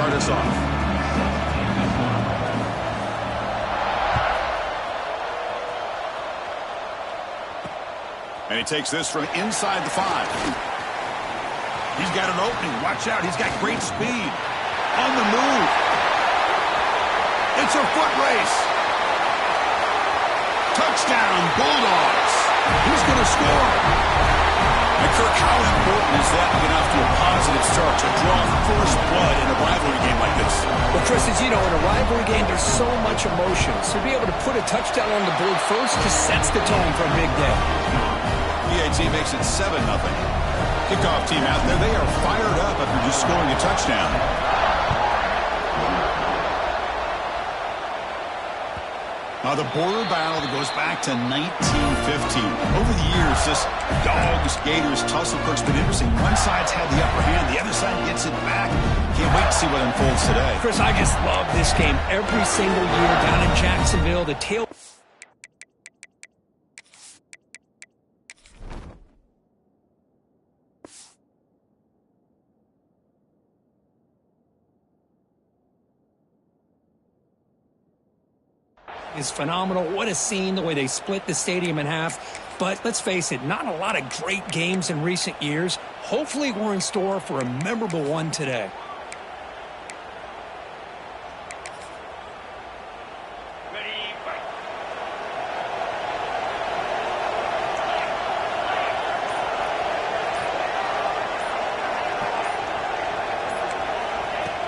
start us off. And he takes this from inside the 5. He's got an opening. Watch out. He's got great speed. On the move. It's a foot race. Touchdown, Bulldogs. He's going to score. And Kirk, how important is that to get off to a positive start to draw first blood in a rivalry game like this? Well, Chris, as you know, in a rivalry game, there's so much emotion. So to be able to put a touchdown on the board first just sets the tone for a big day. BAT makes it 7-0. Kickoff team out there. They are fired up after just scoring a touchdown. The border battle that goes back to 1915. Over the years, this Dogs-Gators tussle has been interesting. One side's had the upper hand. The other side gets it back. Can't wait to see what unfolds today. Chris, I just love this game. Every single year down in Jacksonville, the tail... is phenomenal. What a scene, the way they split the stadium in half. But let's face it, not a lot of great games in recent years. Hopefully we're in store for a memorable one today.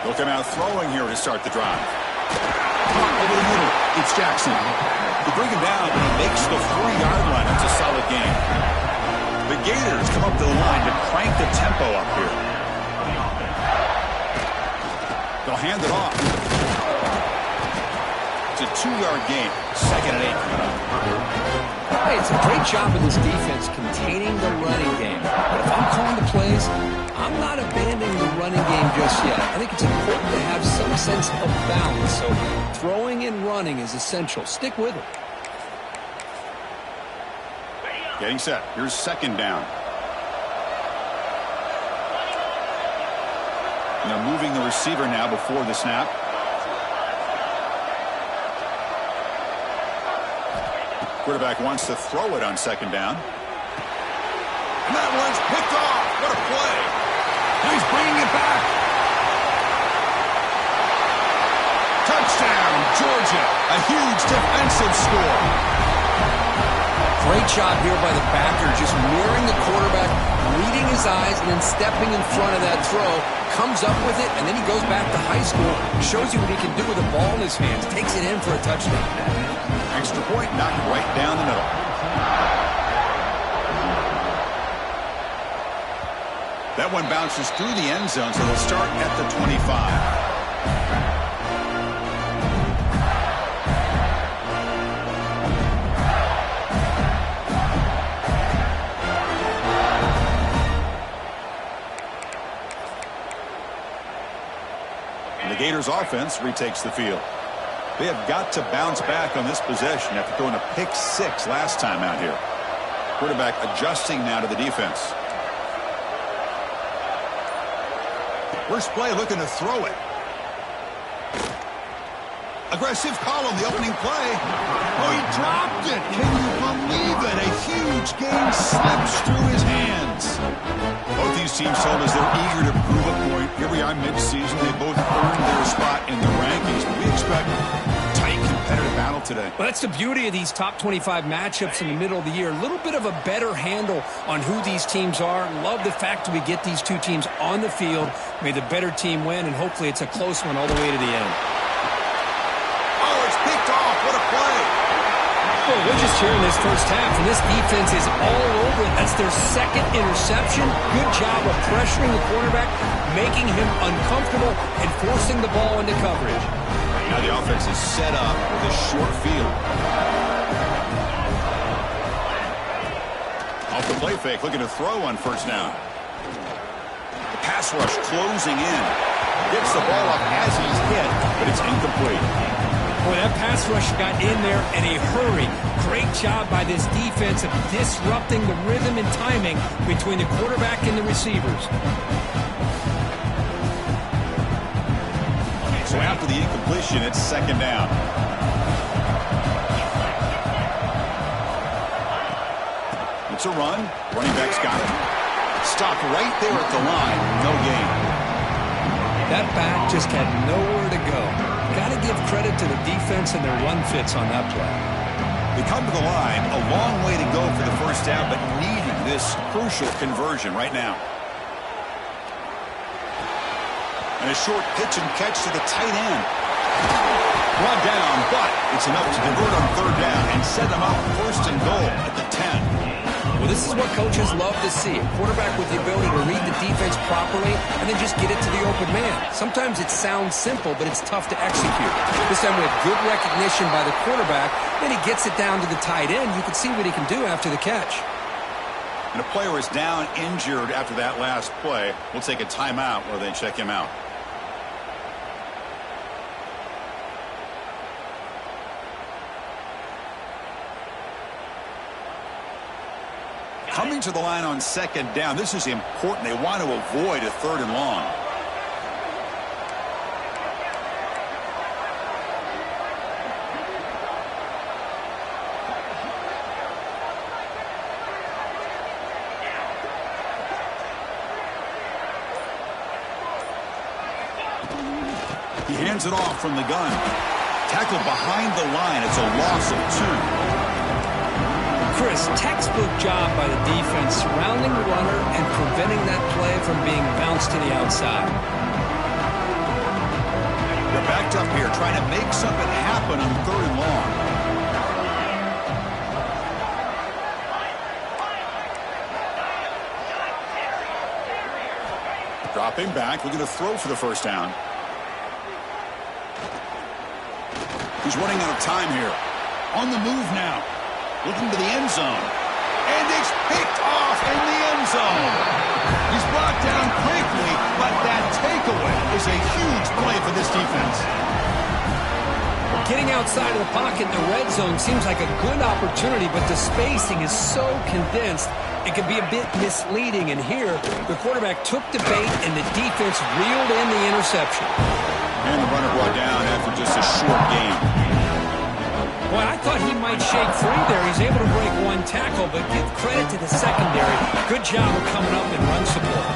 They'll come out throwing here to start the drive. Over the middle, it's Jackson. They bring him down, and he makes the 3-yard line. That's a solid gain. The Gators come up to the line to crank the tempo up here. They'll hand it off. It's a 2-yard gain. 2nd and 8. Hey, it's a great job of this defense containing the running game. But if I'm calling the plays, I'm not abandoning the running game just yet. I think it's important to have some sense of balance. So throwing and running is essential. Stick with it. Getting set. Here's 2nd down. And they're moving the receiver now before the snap. Quarterback wants to throw it on 2nd down. And that one's picked off. What a play. Now he's bringing it back. Touchdown, Georgia. A huge defensive score. Great job here by the backer, just mirroring the quarterback, reading his eyes, and then stepping in front of that throw. Comes up with it, and then he goes back to high school. Shows you what he can do with the ball in his hands. Takes it in for a touchdown. Extra point, knocked right down the middle. That one bounces through the end zone, so they'll start at the 25. And the Gators offense retakes the field. They have got to bounce back on this possession after throwing a pick 6 last time out here. Quarterback adjusting now to the defense. First play looking to throw it. Aggressive call on the opening play. Oh, he dropped it. Can you believe it? A huge game slips through his hands. Both these teams told us they're eager to prove a point. Here we are mid-season. They both earned their spot in the rankings. We expect tight competitive battle today. Well, that's the beauty of these top 25 matchups in the middle of the year. A little bit of a better handle on who these teams are. Love the fact that we get these two teams on the field. May the better team win, and hopefully it's a close one all the way to the end. Oh, it's picked off. What a play. Well, we're just here in this first half, and this defense is all over it. That's their 2nd interception. Good job of pressuring the quarterback, making him uncomfortable, and forcing the ball into coverage. Now the offense is set up with a short field. Off the play fake, looking to throw on 1st down. The pass rush closing in. Gets the ball up as he's hit, but it's incomplete. Boy, that pass rush got in there in a hurry. Great job by this defense of disrupting the rhythm and timing between the quarterback and the receivers. after the incompletion, it's second down. It's a run. Running back's got it. Stopped right there at the line. No gain. That back just had nowhere to go. Got to give credit to the defense and their run fits on that play. They come to the line. A long way to go for the first down, but needing this crucial conversion right now. And a short pitch and catch to the tight end. Brought down, but it's enough to convert on third down and set them up first and goal at the 10. Well, this is what coaches love to see. A quarterback with the ability to read the defense properly and then just get it to the open man. Sometimes it sounds simple, but it's tough to execute. This time with good recognition by the quarterback, then he gets it down to the tight end. You can see what he can do after the catch. And a player is down injured after that last play. We'll take a timeout while they check him out. Coming to the line on second down. This is important. They want to avoid a third and long. He hands it off from the gun. Tackled behind the line. It's a loss of 2. Chris, textbook job by the defense surrounding the runner and preventing that play from being bounced to the outside. They're backed up here trying to make something happen on third and long. Dropping back, looking to throw for the first down. He's running out of time here. On the move now. Looking to the end zone. And it's picked off in the end zone. He's brought down quickly, but that takeaway is a huge play for this defense. Getting outside of the pocket in the red zone seems like a good opportunity, but the spacing is so condensed, it can be a bit misleading. And here, the quarterback took the bait, and the defense reeled in the interception. And the runner brought down after just a short gain. Boy, I thought he might shake free there. He's able to break one tackle, but give credit to the secondary. Good job of coming up and run support.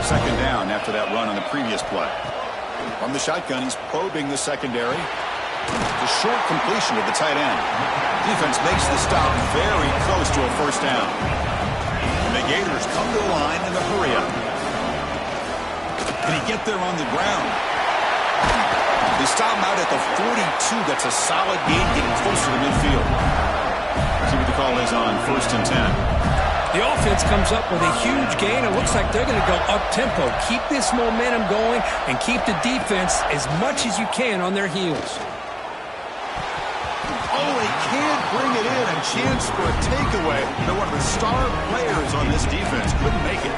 Second down after that run on the previous play. From the shotgun, he's probing the secondary. The short completion of the tight end. Defense makes the stop very close to a first down. And the Gators come to the line in a hurry up. Can he get there on the ground? They stop him out at the 42. That's a solid gain, getting closer to midfield. See what the call is on first and 10. The offense comes up with a huge gain. It looks like they're going to go up-tempo. Keep this momentum going and keep the defense as much as you can on their heels. Oh, they can't bring it in. A chance for a takeaway. They're one of the star players on this defense. Couldn't make it.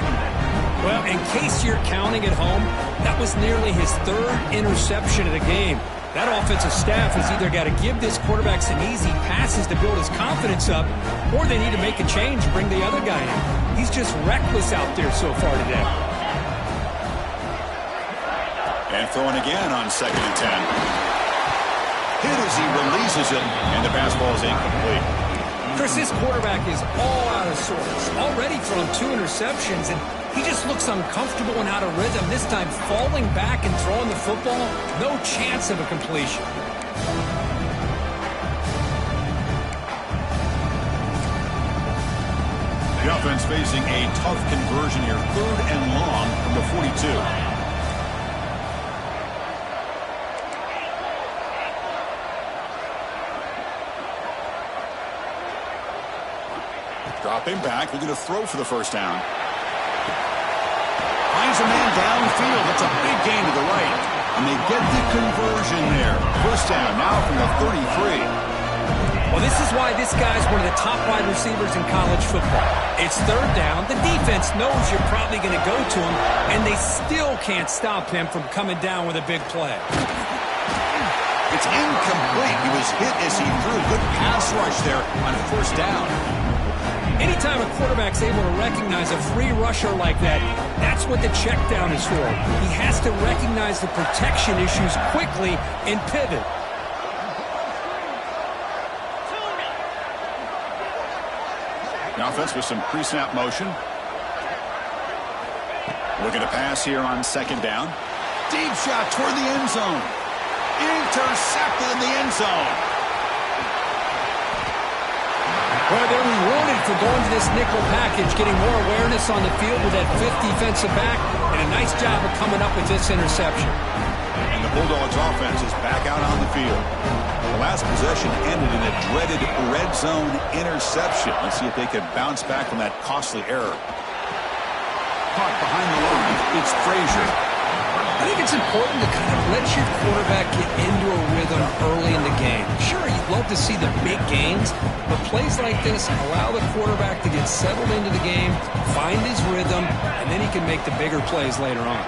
Well, in case you're counting at home, that was nearly his third interception of the game. That offensive staff has either got to give this quarterback some easy passes to build his confidence up, or they need to make a change and bring the other guy in. He's just reckless out there so far today. And throwing again on second and 10. Hit as he releases it, and the pass ball is incomplete. Chris, this quarterback is all out of sorts. Already thrown 2 interceptions, and he just looks uncomfortable and out of rhythm. This time falling back and throwing the football, no chance of a completion. The offense facing a tough conversion here. Third and long from the 42. Dropping back, looking to throw for the first down. Finds a man downfield. That's a big gain to the right. And they get the conversion there. First down now from the 33. Well, this is why this guy's one of the top wide receivers in college football. It's third down. The defense knows you're probably going to go to him, and they still can't stop him from coming down with a big play. It's incomplete. He was hit as he threw. Good pass pass rush there on a first down. Anytime a quarterback's able to recognize a free rusher like that, that's what the check down is for. He has to recognize the protection issues quickly and pivot. The offense with some pre-snap motion. Looking to pass here on second down. Deep shot toward the end zone. Intercepted in the end zone. Well, they're rewarded for going to this nickel package, getting more awareness on the field with that fifth defensive back, and a nice job of coming up with this interception. And the Bulldogs offense is back out on the field. The last possession ended in a dreaded red zone interception. Let's see if they can bounce back from that costly error. Caught behind the line, it's Frazier. I think it's important to kind of let your quarterback get into a rhythm early in the game. Sure, you'd love to see the big gains, but plays like this allow the quarterback to get settled into the game, find his rhythm, and then he can make the bigger plays later on.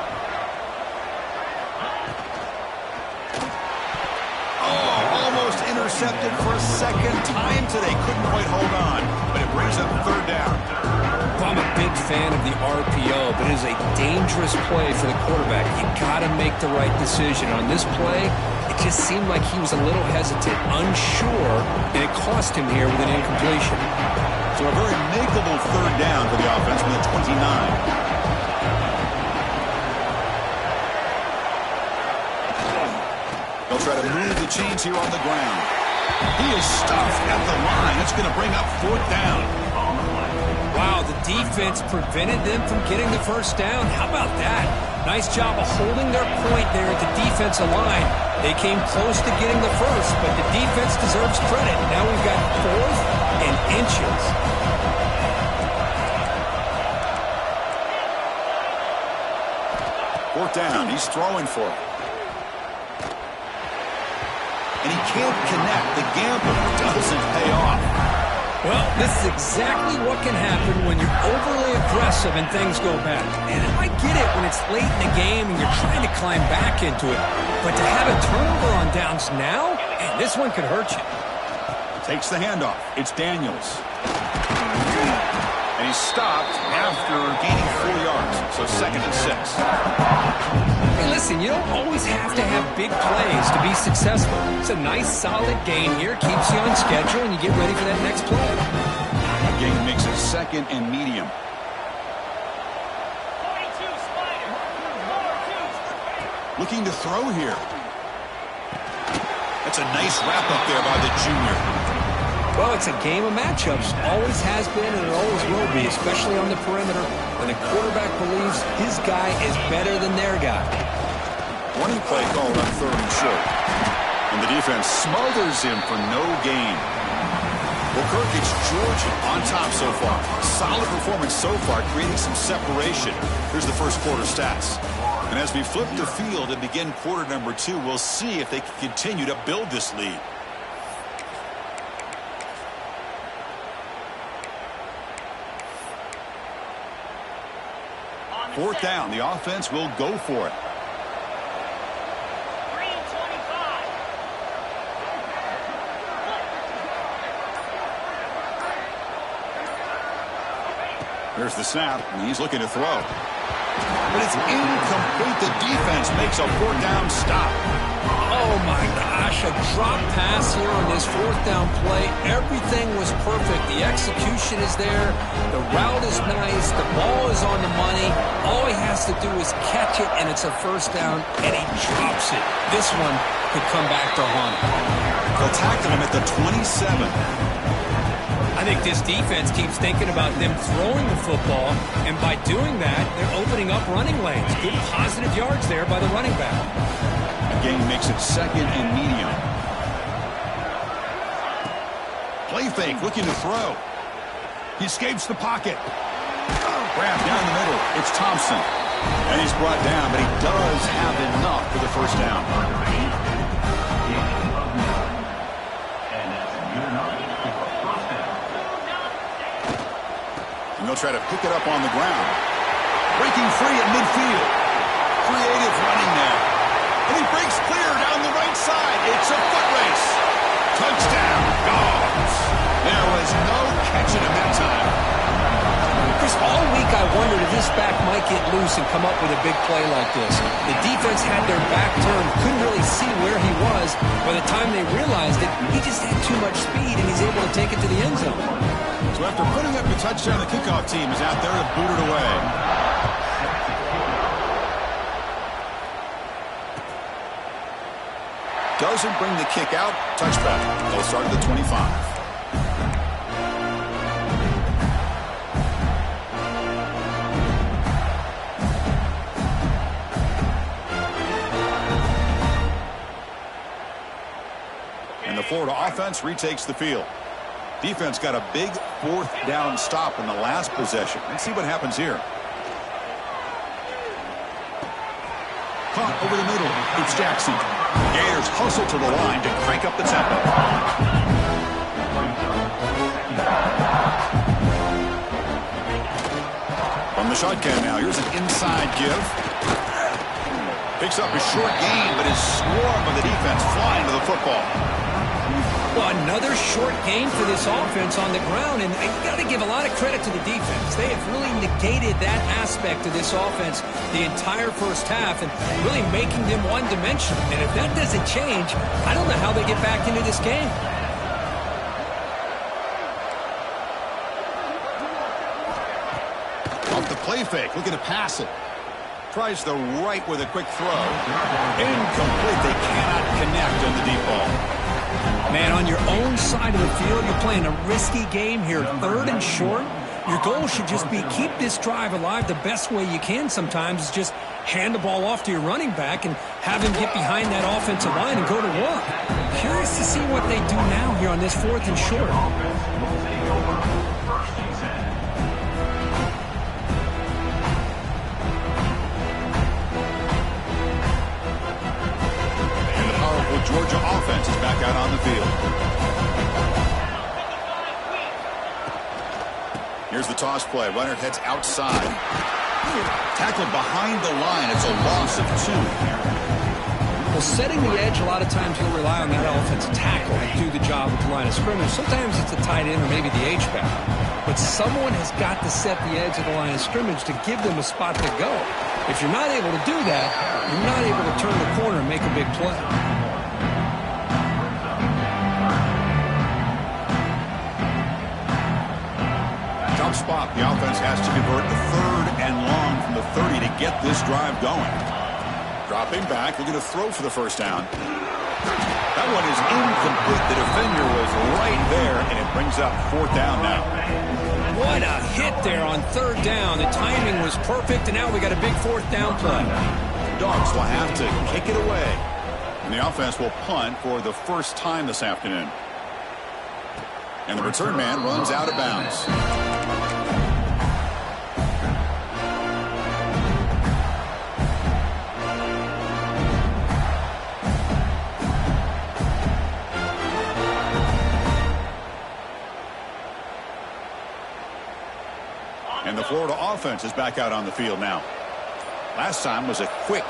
Almost intercepted for a second time today. Couldn't quite hold on, but it brings up third down. I'm a big fan of the RPO, but it is a dangerous play for the quarterback. You got to make the right decision. On this play, it just seemed like he was a little hesitant, unsure, and it cost him here with an incompletion. So a very makeable third down for the offense from the 29. They'll try to move the chains here on the ground. He is stuffed at the line. It's going to bring up fourth down. Wow, the defense prevented them from getting the first down. How about that? Nice job of holding their point there at the defensive line. They came close to getting the first, but the defense deserves credit. Now we've got fourth and inches. Fourth down. He's throwing for it. And he can't connect. The gamble doesn't pay off. Well, this is exactly what can happen when you're overly aggressive and things go bad. And I get it when it's late in the game and you're trying to climb back into it. But to have a turnover on downs now, man, this one could hurt you. Takes the handoff. It's Daniels. And he's stopped after gaining 4 yards. So second and 6. Hey, listen, you don't always have to have big plays to be successful. It's a nice, solid gain here. Keeps you on schedule, and you get ready for that next play. That gain makes it second and medium. Looking to throw here. That's a nice wrap-up there by the junior. Well, it's a game of matchups. Always has been, and it always will be, especially on the perimeter, when the quarterback believes his guy is better than their guy. Running play called on third and short. And the defense smothers him for no gain. Well, Kirk, it's Georgia on top so far. Solid performance so far, creating some separation. Here's the first quarter stats. And as we flip the field and begin quarter number 2, we'll see if they can continue to build this lead. Fourth down, the offense will go for it. Here's the snap, and he's looking to throw. But it's incomplete. The defense makes a fourth down stop. Oh, my gosh, a drop pass here on this fourth down play. Everything was perfect. The execution is there. The route is nice. The ball is on the money. All he has to do is catch it, and it's a first down, and he drops it. This one could come back to haunt him. They'll tackle him at the 27. I think this defense keeps thinking about them throwing the football, and by doing that, they're opening up running lanes. Good positive yards there by the running back. Gain makes it second and medium. Play fake, looking to throw. He escapes the pocket. Grabbed down the middle. It's Thompson. And he's brought down, but he does have enough for the first down. And they'll try to pick it up on the ground. Breaking free at midfield. Creative running there. And he breaks clear down the right side. It's a foot race. Touchdown, Dogs. There was no catching him that time. Chris, all week I wondered if this back might get loose and come up with a big play like this. The defense had their back turned, couldn't really see where he was. By the time they realized it, he just had too much speed, and he's able to take it to the end zone. So after putting up the touchdown, the kickoff team is out there to boot it away. Doesn't bring the kick out. Touchback. They'll start at the 25. And the Florida offense retakes the field. Defense got a big fourth down stop in the last possession. Let's see what happens here. Caught over the middle. It's Jackson. Gators hustle to the line to crank up the tempo. From the shotgun now, here's an inside give. Picks up a short gain, but his swarm of the defense flying to the football. Well, another short gain for this offense on the ground, and you got to give a lot of credit to the defense. They have really negated that aspect of this offense the entire first half and really making them one-dimensional. And if that doesn't change, I don't know how they get back into this game. Off the play fake, looking to pass it. Tries the right with a quick throw. Incomplete. They cannot connect on the deep ball. Man, on your own side of the field, you're playing a risky game here, 3rd and short. Your goal should just be keep this drive alive the best way you can sometimes is just hand the ball off to your running back and have him get behind that offensive line and go to work. Curious to see what they do now here on this 4th and short. Georgia offense is back out on the field. Here's the toss play. Runner heads outside. Tackled behind the line. It's a loss of 2. Well, setting the edge, a lot of times you'll rely on that offensive tackle to do the job at the line of scrimmage. Sometimes it's the tight end or maybe the H-back. But someone has got to set the edge of the line of scrimmage to give them a spot to go. If you're not able to do that, you're not able to turn the corner and make a big play. Spot. The offense has to convert the 3rd and long from the 30 to get this drive going. Dropping back, looking to throw for the first down. That one is incomplete. The defender was right there, and it brings up 4th down now. What a hit there on 3rd down. The timing was perfect, and now we got a big 4th down play. Dogs will have to kick it away. And the offense will punt for the first time this afternoon. And the return man runs out of bounds. And the Florida offense is back out on the field now. Last time was a quick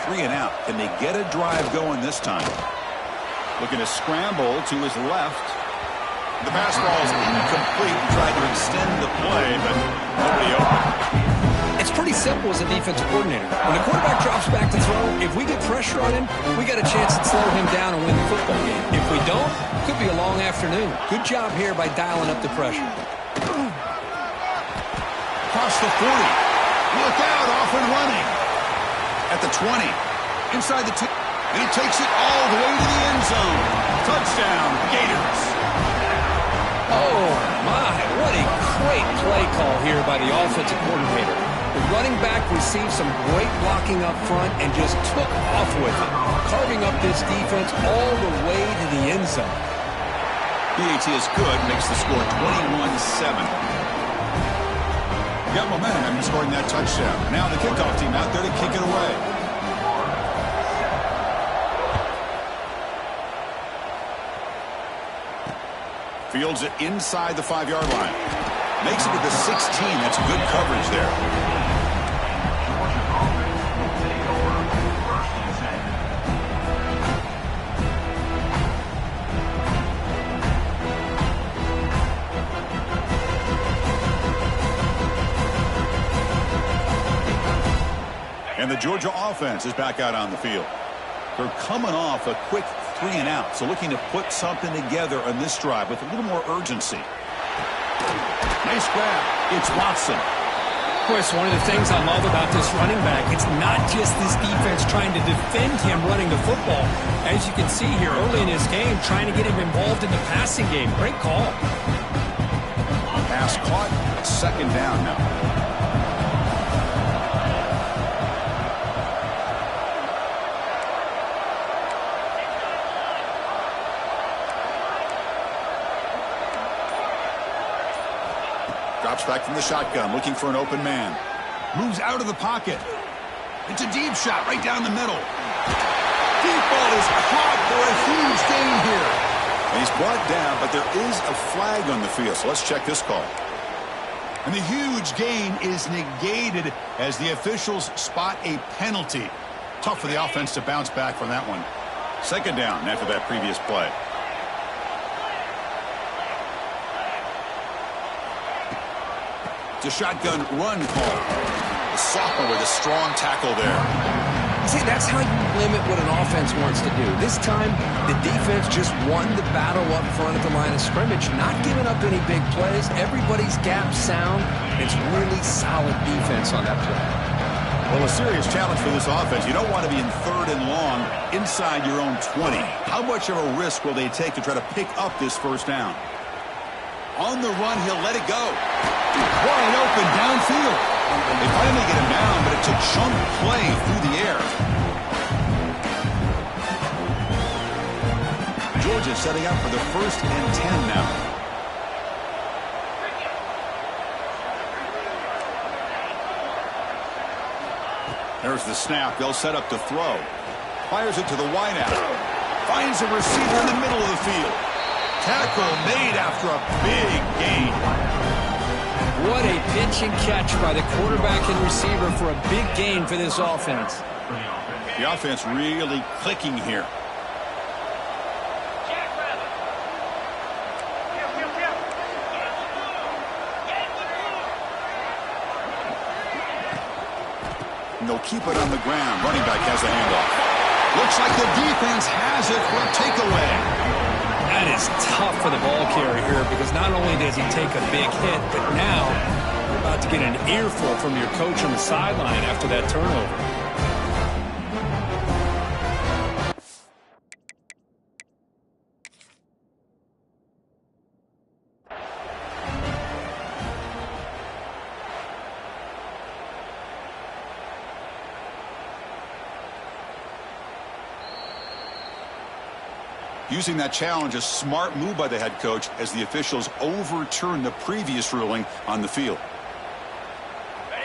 3 and out. Can they get a drive going this time? Looking to scramble to his left. The pass ball is incomplete. Tried to extend the play, but nobody open. It's pretty simple as a defensive coordinator. When the quarterback drops back to throw, if we get pressure on him, we got a chance to slow him down and win the football game. If we don't, it could be a long afternoon. Good job here by dialing up the pressure. Across the 40. Look out, off and running. At the 20. Inside the 2. And he takes it all the way to the end zone. Touchdown, Gators. Oh, my. What a great play call here by the offensive coordinator. The running back received some great blocking up front and just took off with it, carving up this defense all the way to the end zone. PAT is good, makes the score 21-7. Got momentum after scoring that touchdown. Now the kickoff team out there to kick it away. Fields it inside the 5-yard line. Makes it to the 16. That's good coverage there. Georgia offense is back out on the field. They're coming off a quick 3 and out, so looking to put something together on this drive with a little more urgency. Nice grab. It's Watson. Of course, one of the things I love about this running back, it's not just this defense trying to defend him running the football. As you can see here early in his game, trying to get him involved in the passing game. Great call. Pass caught. 2nd down now. Drops back from the shotgun, looking for an open man. Moves out of the pocket. It's a deep shot right down the middle. Deep ball is caught for a huge gain here. And he's brought down, but there is a flag on the field, so let's check this call. And the huge gain is negated as the officials spot a penalty. Tough for the offense to bounce back from that one. 2nd down after that previous play. It's a shotgun run call. The sophomore with a strong tackle there. See, that's how you limit what an offense wants to do. This time, the defense just won the battle up front at the line of scrimmage, not giving up any big plays. Everybody's gap sound. It's really solid defense on that play. Well, a serious challenge for this offense. You don't want to be in 3rd and long inside your own 20. How much of a risk will they take to try to pick up this 1st down? On the run, he'll let it go. Wide open downfield. They finally get him down, but it's a chunk play through the air. Georgia setting up for the 1st and 10 now. There's the snap. They'll set up to throw. Fires it to the wideout. Finds a receiver in the middle of the field. Tackle made after a big gain. What a pitch and catch by the quarterback and receiver for a big gain for this offense. The offense really clicking here. And they'll keep it on the ground. Running back has the handoff. Looks like the defense has it for a takeaway. That is tough for the ball carrier here because not only does he take a big hit, but now you're about to get an earful from your coach on the sideline after that turnover. Using that challenge, a smart move by the head coach as the officials overturn the previous ruling on the field.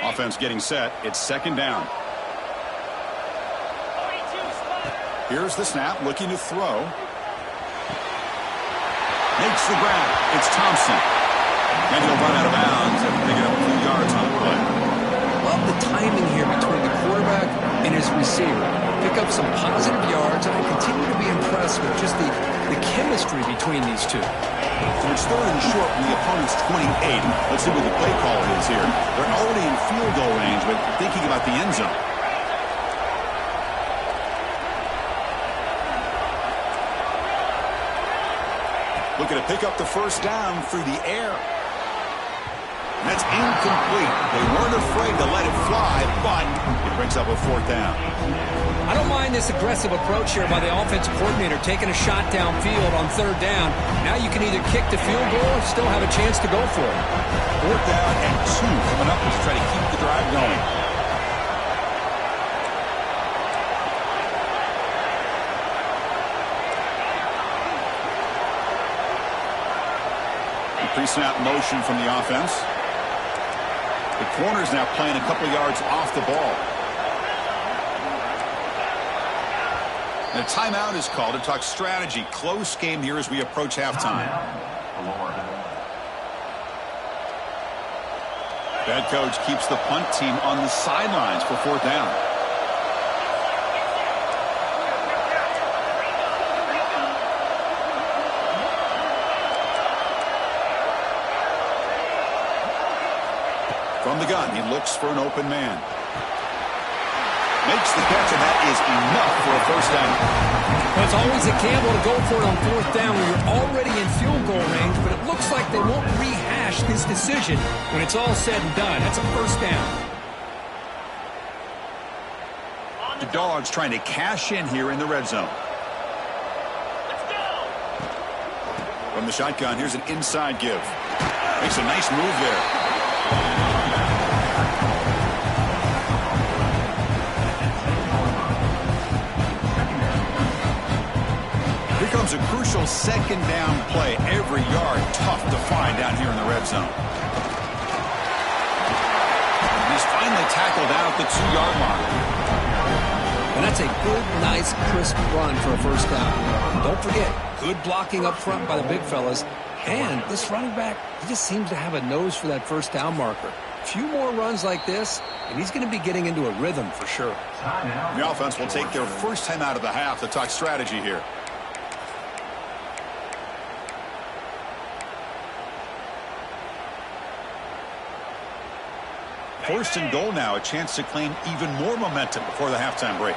Offense getting set. It's 2nd down. Here's the snap, looking to throw. Makes the grab. It's Thompson. And he'll run out of bounds and pick it up a few yards on the play. Love the timing here between the quarterback and his receiver. Pick up some positive yards, and I continue to be impressed with just the chemistry between these two. So it's 3rd and short from the opponent's 28. Let's see what the play call is here. They're already in field goal range, but thinking about the end zone. Looking to pick up the 1st down through the air. And that's incomplete. They weren't afraid to let it fly, but it brings up a 4th down. I don't mind this aggressive approach here by the offensive coordinator, taking a shot downfield on 3rd down. Now you can either kick the field goal or still have a chance to go for it. 4th down and 2 coming up to try to keep the drive going. Pre-snap motion from the offense. The corner's now playing a couple yards off the ball. And a timeout is called to talk strategy. Close game here as we approach halftime. The head coach keeps the punt team on the sidelines for 4th down. From the gun, he looks for an open man. Makes the catch, and that is enough for a first down. Well, it's always a gamble to go for it on fourth down when you're already in field goal range, but it looks like they won't rehash this decision when it's all said and done. That's a first down. The Dogs trying to cash in here in the red zone. From the shotgun, here's an inside give. Makes a nice move there. Here comes a crucial second down play. Every yard tough to find down here in the red zone. He's finally tackled out at the 2-yard mark. And that's a good, nice, crisp run for a first down. Don't forget, good blocking up front by the big fellas. And this running back, he just seems to have a nose for that first down marker. A few more runs like this, and he's going to be getting into a rhythm for sure. The offense will take their first time out of the half to talk strategy here. First and goal now, a chance to claim even more momentum before the halftime break.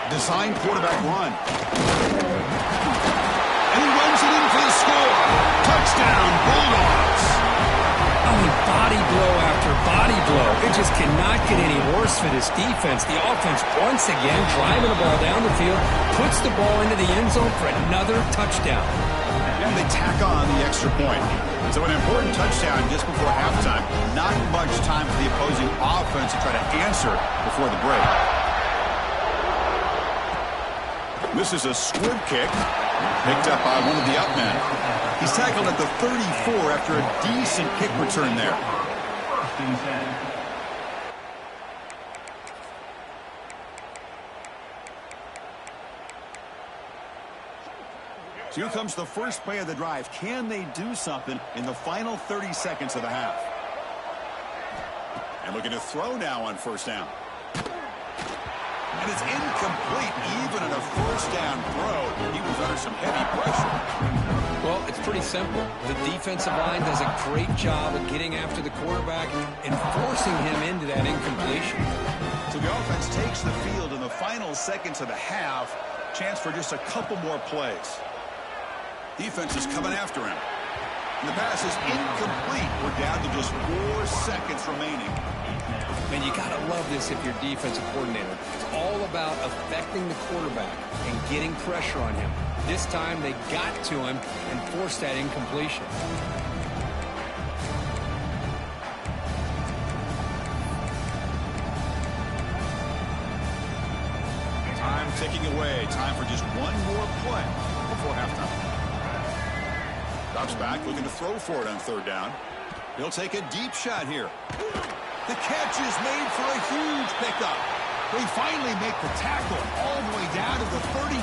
Design quarterback run. And he runs it in for the score. Touchdown, Bulldogs. I mean, body blow after body blow. It just cannot get any worse for this defense. The offense, once again, driving the ball down the field, puts the ball into the end zone for another touchdown. And they tack on the extra point. So an important touchdown just before halftime. Not much time for the opposing offense to try to answer before the break. This is a squib kick picked up by one of the up men. He's tackled at the 34 after a decent kick return there. So here comes the first play of the drive. Can they do something in the final 30 seconds of the half? And looking to throw now on first down. And it's incomplete. Even in a first down throw, he was under some heavy pressure. Well, it's pretty simple. The defensive line does a great job of getting after the quarterback and forcing him into that incompletion. So the offense takes the field in the final seconds of the half. Chance for just a couple more plays. Defense is coming after him. And the pass is incomplete. We're down to just 4 seconds remaining. Man, you got to love this if you're defensive coordinator. It's all about affecting the quarterback and getting pressure on him. This time they got to him and forced that incompletion. Time ticking away. Time for just one more play before halftime. Drops back, looking to throw for it on third down. He'll take a deep shot here. The catch is made for a huge pickup. They finally make the tackle all the way down to the 32.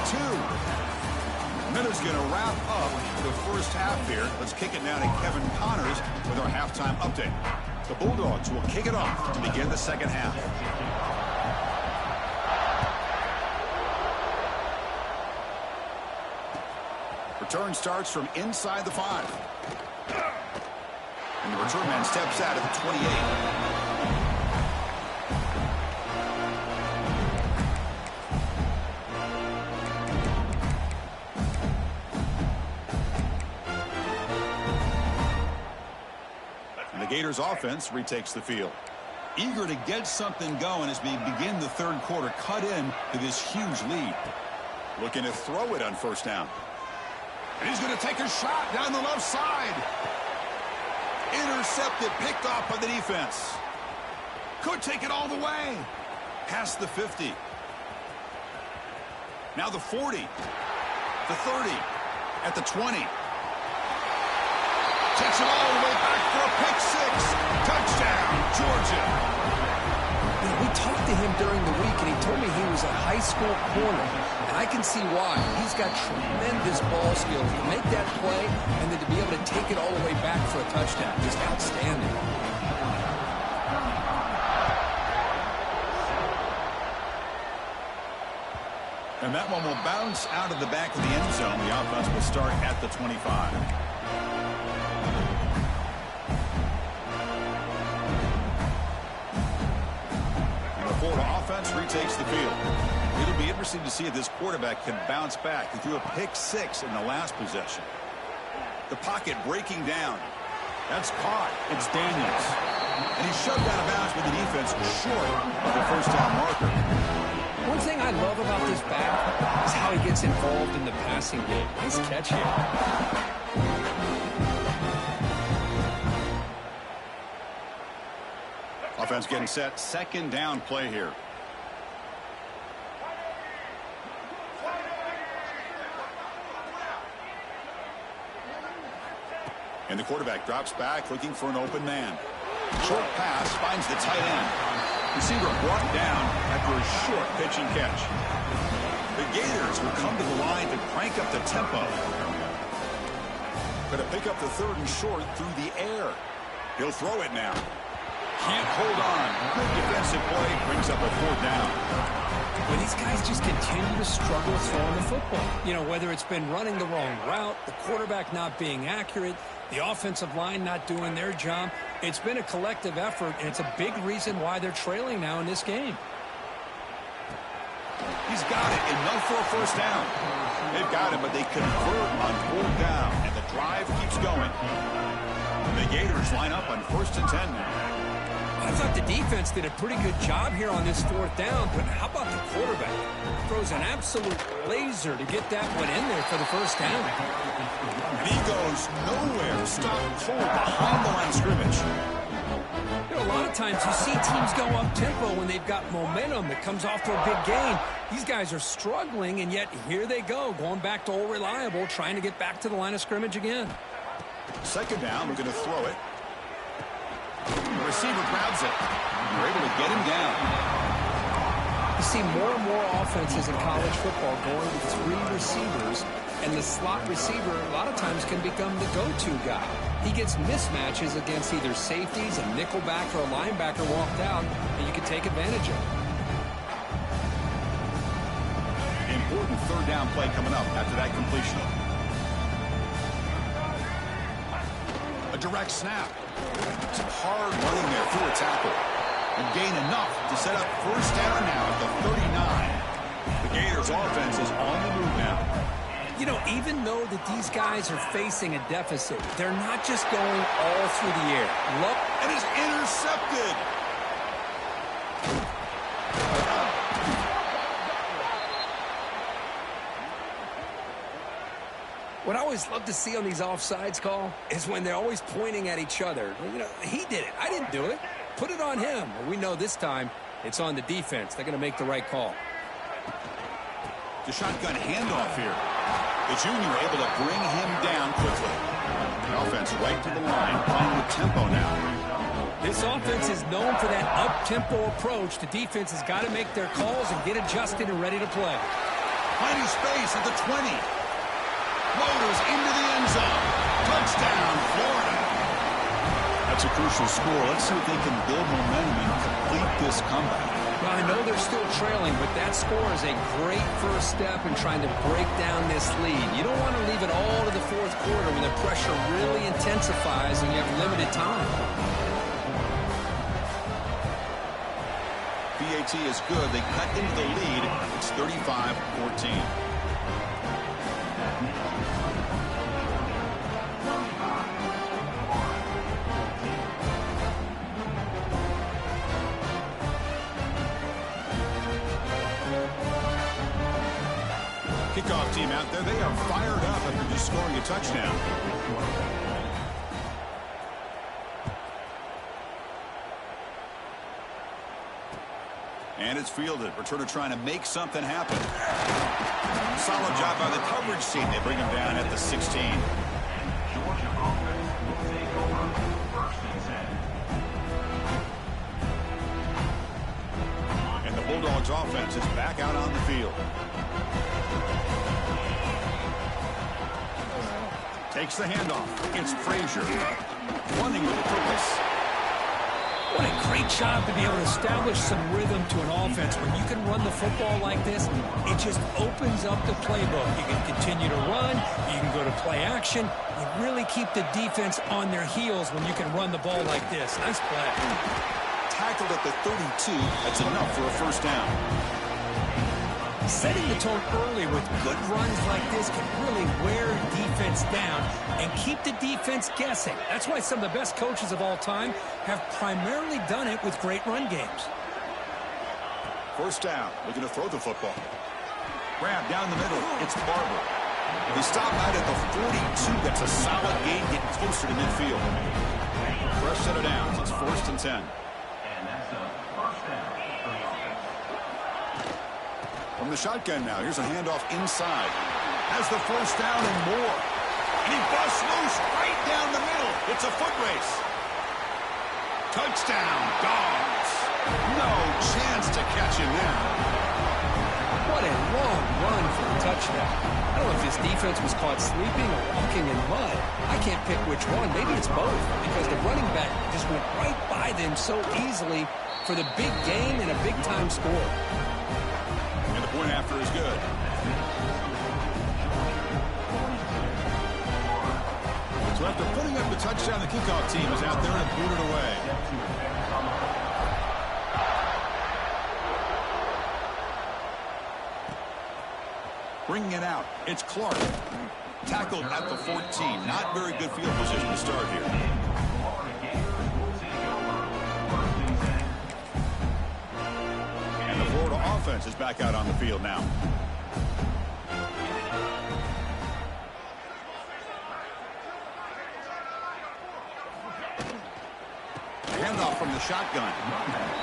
Miller's going to wrap up the first half here. Let's kick it now to Kevin Connors with our halftime update. The Bulldogs will kick it off to begin the second half. Return starts from inside the 5. And the return man steps out at the 28. And the Gators offense retakes the field. Eager to get something going as we begin the third quarter, cut in to this huge lead. Looking to throw it on first down. And he's going to take a shot down the left side. Intercepted, picked off by the defense. Could take it all the way. Past the 50. Now the 40. The 30. At the 20. Takes it all the way back for a pick 6. Touchdown, Georgia. We talked to him during the week, and he told me he was a high school corner. And I can see why. He's got tremendous ball skills to make that play and then to be able to take it all the way back for a touchdown. Just outstanding. And that one will bounce out of the back of the end zone. The offense will start at the 25. offense retakes the field. It'll be interesting to see if this quarterback can bounce back. He threw a pick-6 in the last possession. The pocket breaking down. That's caught. It's Daniels. And he's shoved out of bounds with the defense short of the first down marker. One thing I love about this back is how he gets involved in the passing game. Nice catch here. Offense getting set. Second down play here. And the quarterback drops back looking for an open man. Short pass finds the tight end. Receiver brought down after a short pitch and catch. The Gators will come to the line to crank up the tempo. Going to pick up the third and short through the air. He'll throw it now. Can't hold on. Good defensive play brings up a fourth down. Well, these guys just continue to struggle throwing the football. You know, whether it's been running the wrong route, the quarterback not being accurate, the offensive line not doing their job. It's been a collective effort, and it's a big reason why they're trailing now in this game. He's got it. Enough for a first down. They've got it, but they convert on fourth down, and the drive keeps going. The Gators line up on 1st and 10 now. I thought the defense did a pretty good job here on this fourth down, but how about the quarterback? Throws an absolute laser to get that one in there for the first down. And he goes nowhere. Stop cold behind the line of scrimmage. You know, a lot of times you see teams go up-tempo when they've got momentum that comes off to a big gain. These guys are struggling, and yet here they go, going back to old reliable, trying to get back to the line of scrimmage again. Second down, we're going to throw it. The receiver grabs it. They're able to get him down. You see more and more offenses in college football going with 3 receivers, and the slot receiver a lot of times can become the go-to guy. He gets mismatches against either safeties, a nickelback, or a linebacker walked out, and you can take advantage of it. Important third down play coming up after that completion. A direct snap. It's hard running there through a tackle. And gain enough to set up first down now at the 39. The Gators offense is on the move now. You know, even though that these guys are facing a deficit, they're not just going all through the air. And it's intercepted. What I always love to see on these offsides call is when they're always pointing at each other. You know, he did it. I didn't do it. Put it on him. Well, we know this time it's on the defense. They're going to make the right call. The shotgun handoff here. The junior able to bring him down quickly. The offense right to the line, playing with tempo now. This offense is known for that up-tempo approach. The defense has got to make their calls and get adjusted and ready to play. Finding space at the 20. Loaders into the end zone. Touchdown, Florida. That's a crucial score. Let's see if they can build momentum and complete this comeback. Well, I know they're still trailing, but that score is a great first step in trying to break down this lead. You don't want to leave it all to the fourth quarter when the pressure really intensifies and you have limited time. BAT is good. They cut into the lead. It's 35-14. Kickoff team out there. They are fired up after just scoring a touchdown. And it's fielded. Returner trying to make something happen. Solid job by the coverage team. They bring him down at the 16. And the Bulldogs offense is back out on the field. Takes the handoff. It's Frazier. Running with purpose. What a great job to be able to establish some rhythm to an offense. When you can run the football like this, it just opens up the playbook. You can continue to run. You can go to play action. You really keep the defense on their heels when you can run the ball like this. Nice play. tackled at the 32. That's enough for a first down. Setting the tone early with good runs like this can really wear defense down and keep the defense guessing. That's why some of the best coaches of all time have primarily done it with great run games. First down, looking to throw the football. Grab down the middle, it's Barber. He stopped out at the 42. That's a solid gain, getting closer to midfield. Fresh set of downs, it's 1st and 10. From the shotgun now, here's a handoff inside. Has the first down and more. And he busts loose right down the middle. It's a foot race. Touchdown, Dogs. No chance to catch him now. What a long run for a touchdown. I don't know if this defense was caught sleeping or walking in mud. I can't pick which one. Maybe it's both, because the running back just went right by them so easily for the big gain and a big-time score. And the point after is good. So after putting up the touchdown, the kickoff team is out there and booted away. Bringing it out, it's Clark. Tackled at the 14. Not very good field position to start here. And the Florida offense is back out on the field now. Handoff from the shotgun.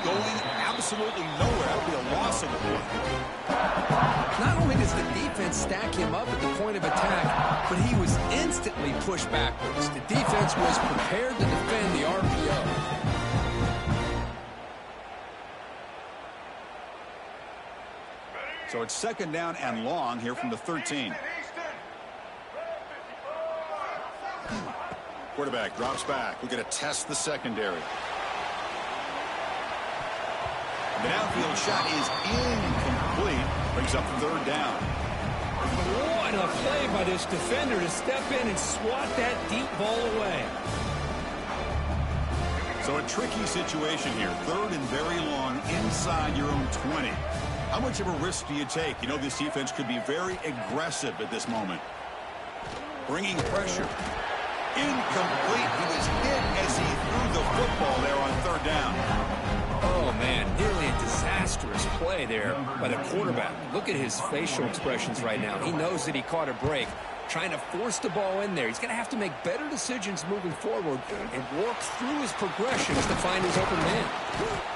Going absolutely nowhere. That would be a loss of the play. Not only does the defense stack him up at the point of attack, but he was instantly pushed backwards. The defense was prepared to defend the RPO. So it's 2nd down and long here from the 13. Quarterback drops back. We're going to test the secondary. The downfield shot is incomplete. Brings up 3rd down. What a play by this defender to step in and swat that deep ball away. So a tricky situation here. 3rd and very long inside your own 20. How much of a risk do you take? You know this defense could be very aggressive at this moment. Bringing pressure. Incomplete. He was hit as he threw the football there on 3rd down. Oh, man, nearly a disastrous play there by the quarterback. Look at his facial expressions right now. He knows that he caught a break, trying to force the ball in there. He's going to have to make better decisions moving forward and work through his progressions to find his open man.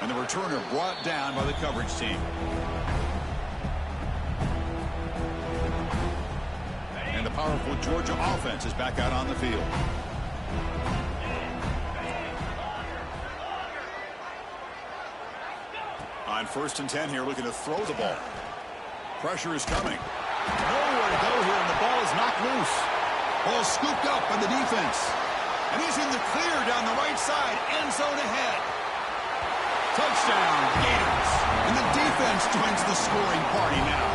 And the returner brought down by the coverage team. And the powerful Georgia offense is back out on the field. On 1st and 10 here, looking to throw the ball. Pressure is coming. Nowhere to go here, and the ball is knocked loose. Ball scooped up by the defense. And he's in the clear down the right side, end zone ahead. Touchdown, Gators. And the defense joins the scoring party now.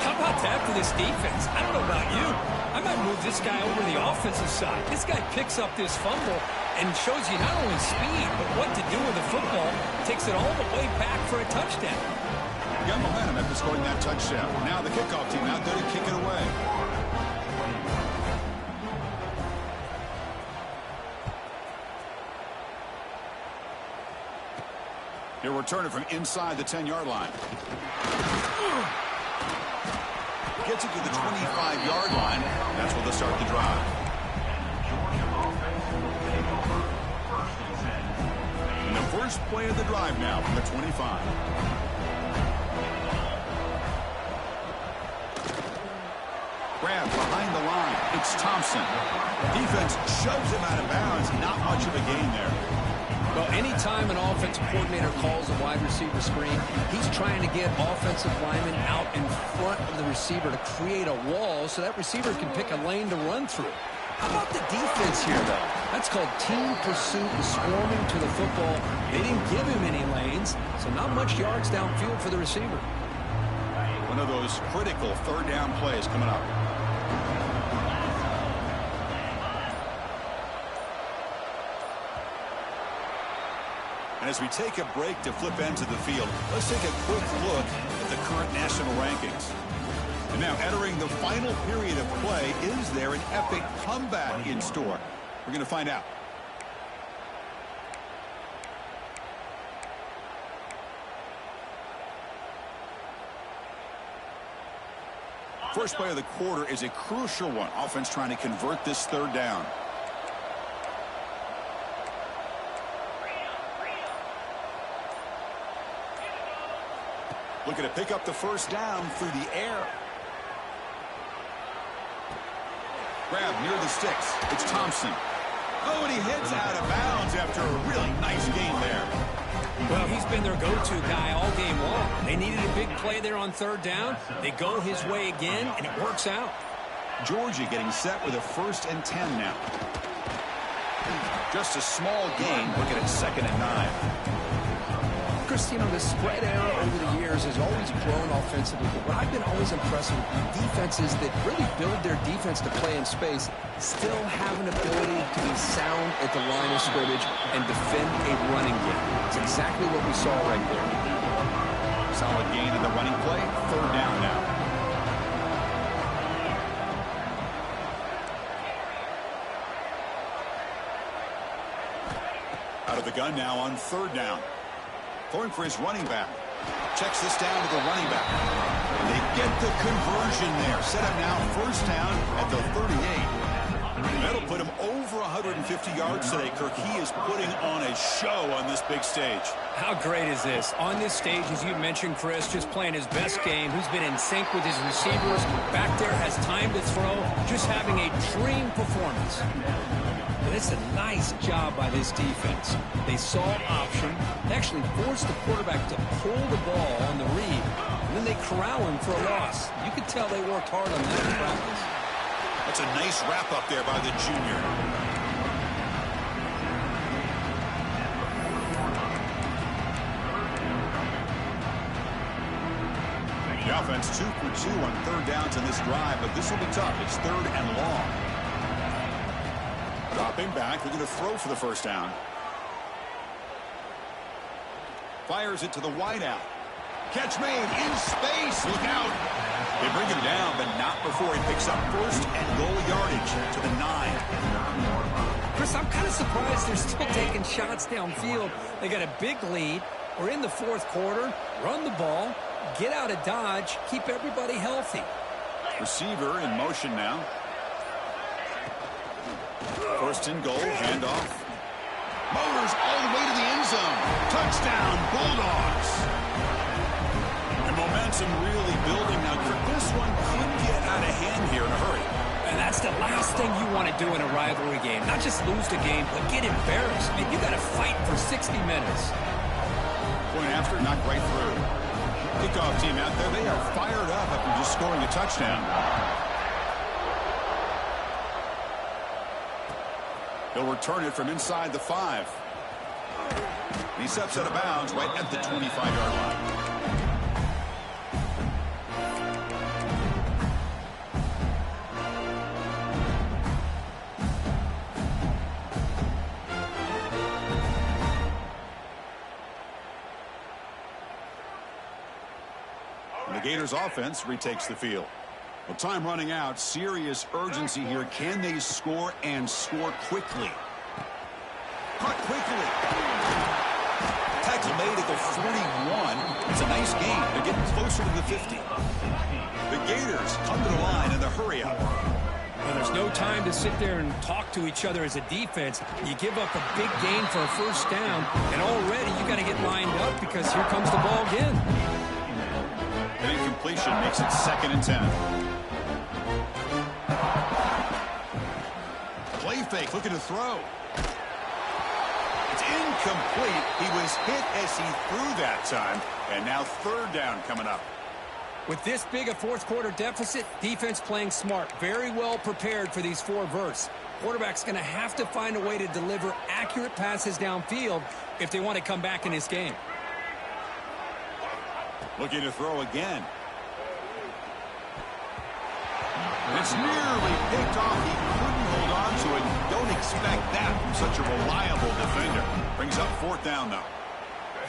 How about that for this defense? I don't know about you. I might move this guy over to the offensive side. This guy picks up this fumble and shows you not only speed, but what to do with the football. Takes it all the way back for a touchdown. Got momentum after scoring that touchdown. Now the kickoff team out there to kick it away. He'll return it from inside the 10-yard line. Gets it to the 25-yard line. That's where they'll start the drive. And the first play of the drive now from the 25. Grab behind the line. It's Thompson. Defense shoves him out of bounds. Not much of a gain there. Well, anytime an offensive coordinator calls a wide receiver screen, he's trying to get offensive linemen out in front of the receiver to create a wall so that receiver can pick a lane to run through. How about the defense here, though? That's called team pursuit and swarming to the football. They didn't give him any lanes, so not much yards downfield for the receiver. One of those critical 3rd down plays coming up. And as we take a break to flip ends of the field, let's take a quick look at the current national rankings. And now entering the final period of play, is there an epic comeback in store? We're going to find out. First play of the quarter is a crucial one. Offense trying to convert this third down. Looking to pick up the first down through the air. Grab near the sticks. It's Thompson. Oh, and he heads out of bounds after a really nice gain there. Well, he's been their go-to guy all game long. They needed a big play there on third down. They go his way again, and it works out. Georgia getting set with a 1st and 10 now. Just a small gain. Looking at 2nd and 9. Chris, you know, the spread era over the years has always grown offensively, but what I've been always impressed with defenses that really build their defense to play in space still have an ability to be sound at the line of scrimmage and defend a running game. It's exactly what we saw right there. Solid gain in the running play. 3rd down now. Out of the gun now on 3rd down. Throwing for his running back. Checks this down to the running back. And they get the conversion there. Set up now 1st down at the 38. That'll put him over 150 yards today, Kirk. He is putting on a show on this big stage. How great is this? On this stage, as you mentioned, Chris, just playing his best game. He's been in sync with his receivers. Back there, has time to throw. Just having a dream performance. And it's a nice job by this defense. They saw an option. They actually forced the quarterback to pull the ball on the read. And then they corral him for a loss. You could tell they worked hard on that in practice. That's a nice wrap-up there by the junior. The offense 2 for 2 on 3rd downs in this drive, but this will be tough. It's 3rd and long. Dropping back, they're going to throw for the 1st down. Fires it to the wideout. Catch made in space. Look out. They bring him down, but not before he picks up 1st and goal yardage to the 9. Chris, I'm kind of surprised they're still taking shots downfield. They got a big lead. We're in the 4th quarter. Run the ball. Get out of Dodge. Keep everybody healthy. Receiver in motion now. 1st and goal. Handoff. Motors all the way to the end zone. Touchdown, Bulldogs. And momentum really building now. This one could get out of hand here in a hurry. And that's the last thing you want to do in a rivalry game. Not just lose the game, but get embarrassed. I mean, you got to fight for 60 minutes. Point after, knocked right through. Kickoff team out there. They are fired up after just scoring a touchdown. He'll return it from inside the 5. He steps out of bounds right at the 25-yard line. And the Gators offense retakes the field. Well, time running out. Serious urgency here. Can they score and score quickly? Caught quickly. Tackle made at the 41. It's a nice gain. They're getting closer to the 50. The Gators come to the line in the hurry up. Well, there's no time to sit there and talk to each other as a defense. You give up a big gain for a 1st down, and already you got to get lined up because here comes the ball again. An incompletion makes it 2nd and 10. Play fake, looking to throw. It's incomplete. He was hit as he threw that time. And now 3rd down coming up. With this big a 4th quarter deficit, defense playing smart. Very well prepared for these 4 verts. Quarterback's going to have to find a way to deliver accurate passes downfield if they want to come back in this game. Looking to throw again. It's nearly picked off. He couldn't hold on to it. Don't expect that from such a reliable defender. Brings up 4th down, though.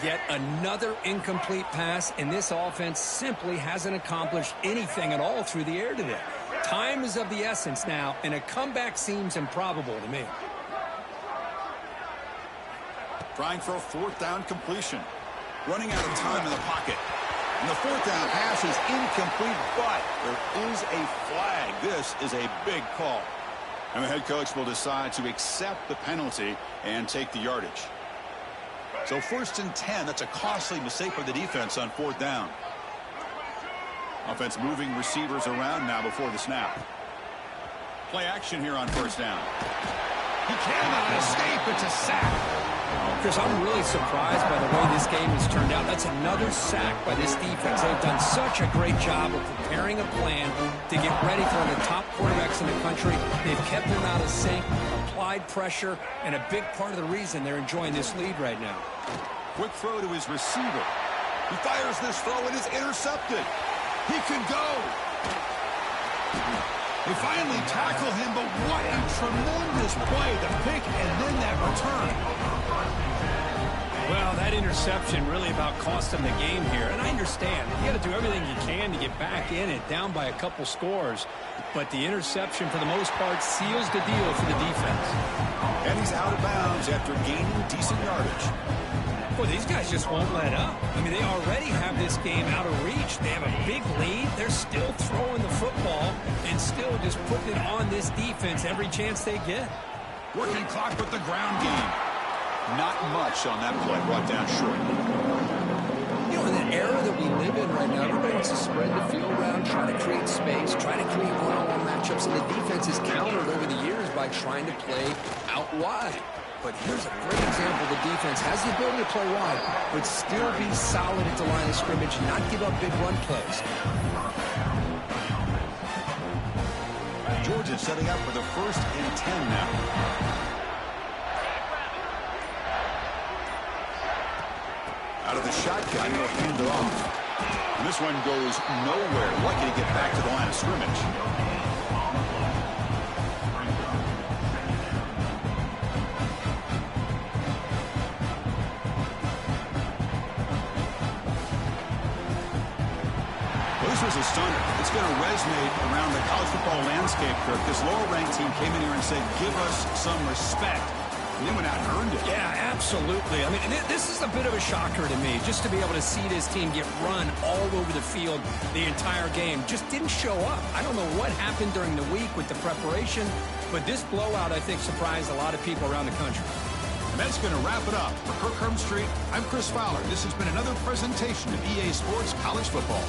Yet another incomplete pass, and this offense simply hasn't accomplished anything at all through the air today. Time is of the essence now, and a comeback seems improbable to me. Trying for a fourth down completion. Running out of time in the pocket. And the fourth down pass is incomplete, but there is a flag. This is a big call. And the head coach will decide to accept the penalty and take the yardage. So 1st and 10, that's a costly mistake for the defense on fourth down. Offense moving receivers around now before the snap. Play action here on 1st down. He cannot escape. It's a sack. Chris, I'm really surprised by the way this game has turned out. That's another sack by this defense. They've done such a great job of preparing a plan to get ready for one of the top quarterbacks in the country. They've kept him out of sync, applied pressure, and a big part of the reason they're enjoying this lead right now. Quick throw to his receiver. He fires this throw and is intercepted. He can go. They finally tackle him, but what a tremendous play. The pick and then that return. Well, that interception really about cost him the game here. And I understand. You got to do everything you can to get back in it, down by a couple scores. But the interception, for the most part, seals the deal for the defense. And he's out of bounds after gaining decent yardage. Boy, these guys just won't let up. I mean, they already have this game out of reach. They have a big lead. They're still throwing the football and still just putting it on this defense every chance they get. Working clock with the ground game. Not much on that play, brought down short. You know, in the era that we live in right now, everybody wants to spread the field around, try to create space, try to create one-on-one matchups, and the defense is countered over the years by trying to play out wide. But here's a great example. The defense has the ability to play wide, but still be solid at the line of scrimmage and not give up big run plays. Georgia setting up for the 1st and 10 now. Out of the shotgun, he'll hand it off. And this one goes nowhere. Lucky to get back to the line of scrimmage. Well, this was a stunner. It's going to resonate around the college football landscape, Kirk. This lower-ranked team came in here and said, give us some respect. And they went out and earned it. Yeah, absolutely. I mean, this is a bit of a shocker to me, just to be able to see this team get run all over the field the entire game. Just didn't show up. I don't know what happened during the week with the preparation, but this blowout, I think, surprised a lot of people around the country. And that's going to wrap it up. For Kirk Street, I'm Chris Fowler. This has been another presentation of EA Sports College Football.